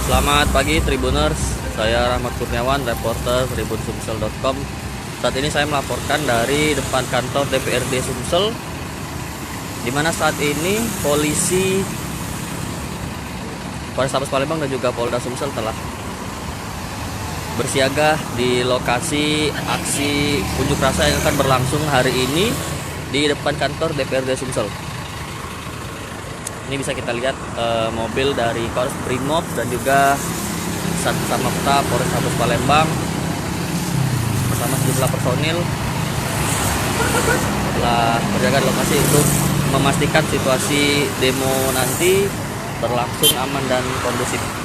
Selamat pagi Tribuners, saya Rahmat Kurniawan, reporter tribunsumsel.com. Saat ini saya melaporkan dari depan kantor DPRD Sumsel, di mana saat ini polisi Polrestabes Palembang dan juga Polda Sumsel telah bersiaga di lokasi aksi unjuk rasa yang akan berlangsung hari ini di depan kantor DPRD Sumsel. Ini bisa kita lihat mobil dari Korps Brimob dan juga Sat Samapta Polrestabes Palembang bersama sejumlah personil telah berjaga di lokasi untuk memastikan situasi demo nanti berlangsung aman dan kondusif.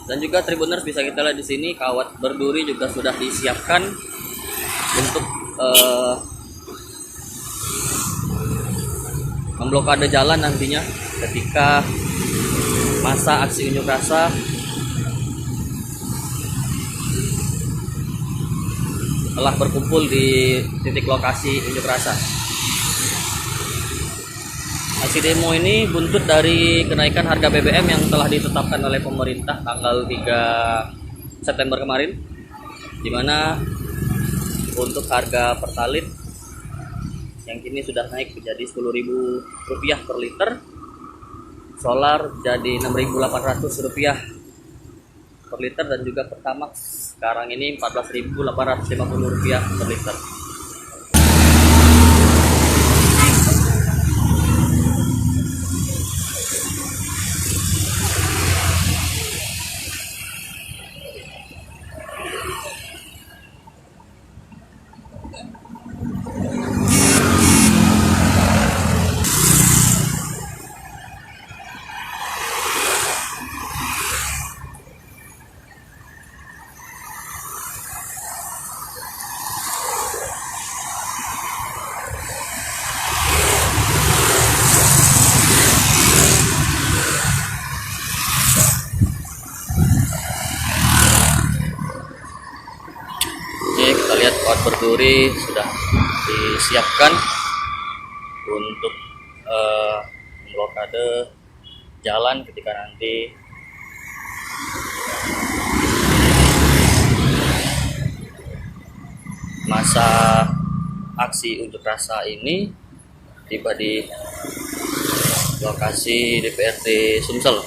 Dan juga Tribuners bisa kita lihat di sini kawat berduri juga sudah disiapkan untuk memblokade jalan nantinya ketika masa aksi unjuk rasa telah berkumpul di titik lokasi unjuk rasa. Aksi demo ini buntut dari kenaikan harga BBM yang telah ditetapkan oleh pemerintah tanggal 3 September kemarin, di mana untuk harga Pertalite yang kini sudah naik menjadi Rp10.000 per liter, solar jadi Rp6.800 per liter, dan juga Pertamax sekarang ini Rp14.850 per liter. Kita lihat kawat berduri sudah disiapkan untuk memblokade jalan ketika nanti masa aksi unjuk rasa ini tiba di lokasi DPRD Sumsel.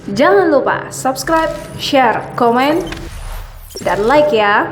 Jangan lupa subscribe, share, komen, dan like ya.